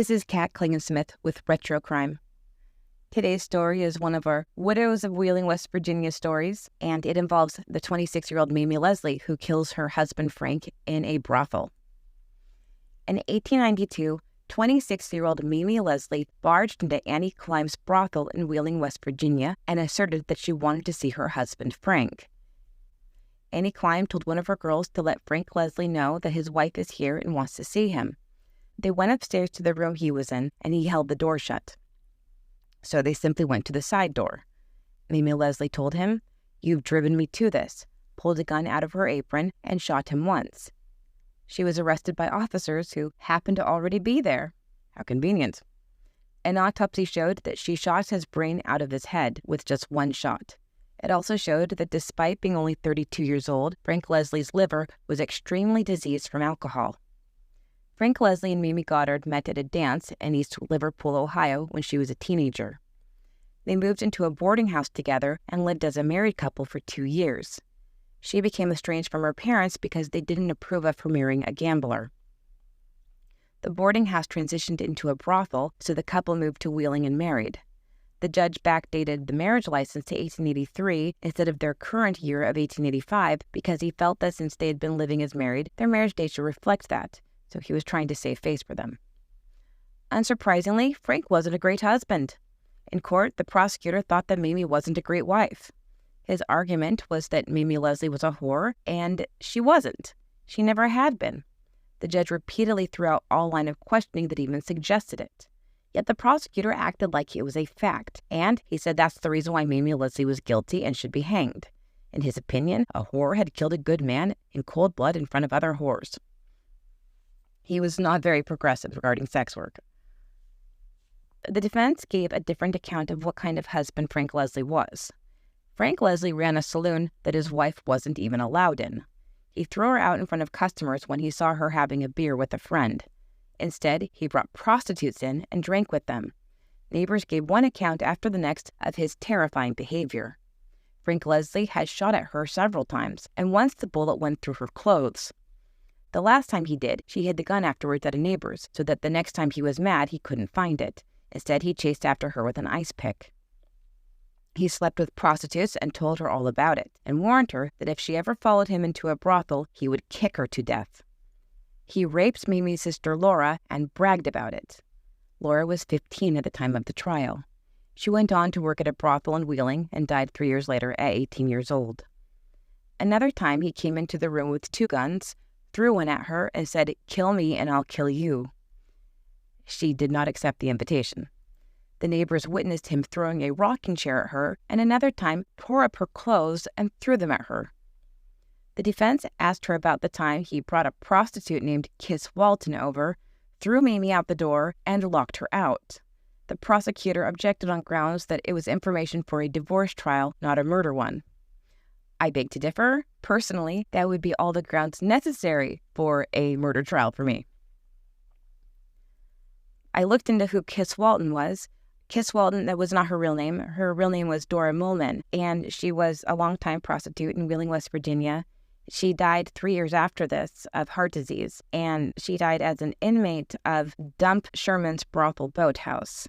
This is Kat Klingensmith with Retro Crime. Today's story is one of our Widows of Wheeling, West Virginia stories, and it involves the 26-year-old Mamie Leslie who kills her husband Frank in a brothel. In 1892, 26-year-old Mamie Leslie barged into Annie Climb's brothel in Wheeling, West Virginia, and asserted that she wanted to see her husband Frank. Annie Climb told one of her girls to let Frank Leslie know that his wife is here and wants to see him. They went upstairs to the room he was in, and he held the door shut. So they simply went to the side door. Mamie Leslie told him, "You've driven me to this," pulled a gun out of her apron, and shot him once. She was arrested by officers who happened to already be there. How convenient. An autopsy showed that she shot his brain out of his head with just one shot. It also showed that despite being only 32 years old, Frank Leslie's liver was extremely diseased from alcohol. Frank Leslie and Mamie Goddard met at a dance in East Liverpool, Ohio, when she was a teenager. They moved into a boarding house together and lived as a married couple for 2 years. She became estranged from her parents because they didn't approve of her marrying a gambler. The boarding house transitioned into a brothel, so the couple moved to Wheeling and married. The judge backdated the marriage license to 1883 instead of their current year of 1885 because he felt that since they had been living as married, their marriage date should reflect that. So he was trying to save face for them. Unsurprisingly, Frank wasn't a great husband. In court, the prosecutor thought that Mamie wasn't a great wife. His argument was that Mamie Leslie was a whore, and she wasn't. She never had been. The judge repeatedly threw out all line of questioning that even suggested it. Yet the prosecutor acted like it was a fact, and he said that's the reason why Mamie Leslie was guilty and should be hanged. In his opinion, a whore had killed a good man in cold blood in front of other whores. He was not very progressive regarding sex work. The defense gave a different account of what kind of husband Frank Leslie was. Frank Leslie ran a saloon that his wife wasn't even allowed in. He threw her out in front of customers when he saw her having a beer with a friend. Instead, he brought prostitutes in and drank with them. Neighbors gave one account after the next of his terrifying behavior. Frank Leslie had shot at her several times, and once the bullet went through her clothes. The last time he did, she hid the gun afterwards at a neighbor's, so that the next time he was mad, he couldn't find it. Instead, he chased after her with an ice pick. He slept with prostitutes and told her all about it, and warned her that if she ever followed him into a brothel, he would kick her to death. He raped Mamie's sister Laura and bragged about it. Laura was 15 at the time of the trial. She went on to work at a brothel in Wheeling and died 3 years later at 18 years old. Another time, he came into the room with 2 guns, threw one at her, and said, "Kill me and I'll kill you." She did not accept the invitation. The neighbors witnessed him throwing a rocking chair at her, and another time tore up her clothes and threw them at her. The defense asked her about the time he brought a prostitute named Kiss Walton over, threw Mamie out the door, and locked her out. The prosecutor objected on grounds that it was information for a divorce trial, not a murder one. I beg to differ. Personally, that would be all the grounds necessary for a murder trial for me. I looked into who Kiss Walton was. Kiss Walton, that was not her real name. Her real name was Dora Mullman, and she was a longtime prostitute in Wheeling, West Virginia. She died 3 years after this of heart disease, and she died as an inmate of Dump Sherman's brothel boathouse.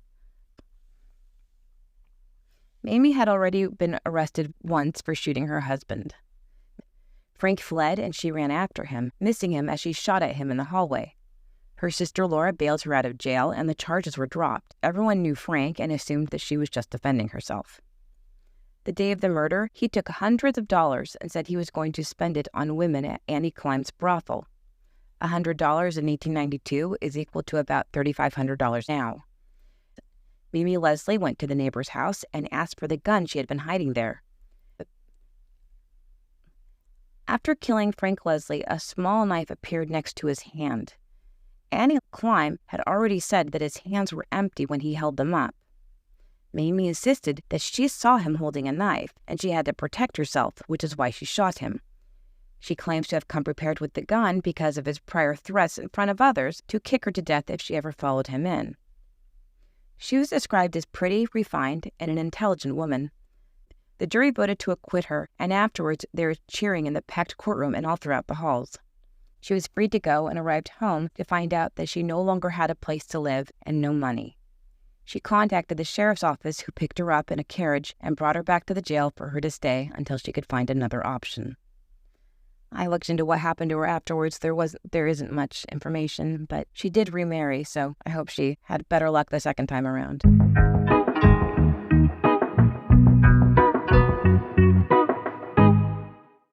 Mamie had already been arrested once for shooting her husband. Frank fled and she ran after him, missing him as she shot at him in the hallway. Her sister Laura bailed her out of jail and the charges were dropped. Everyone knew Frank and assumed that she was just defending herself. The day of the murder, he took hundreds of dollars and said he was going to spend it on women at Annie Climb's brothel. $100 in 1892 is equal to about $3,500 now. Mamie Leslie went to the neighbor's house and asked for the gun she had been hiding there. After killing Frank Leslie, a small knife appeared next to his hand. Annie Climb had already said that his hands were empty when he held them up. Mamie insisted that she saw him holding a knife, and she had to protect herself, which is why she shot him. She claims to have come prepared with the gun because of his prior threats in front of others to kick her to death if she ever followed him in. She was described as pretty, refined, and an intelligent woman. The jury voted to acquit her, and afterwards there was cheering in the packed courtroom and all throughout the halls. She was free to go and arrived home to find out that she no longer had a place to live and no money. She contacted the sheriff's office, who picked her up in a carriage and brought her back to the jail for her to stay until she could find another option. I looked into what happened to her afterwards. There isn't much information, but she did remarry, so I hope she had better luck the second time around.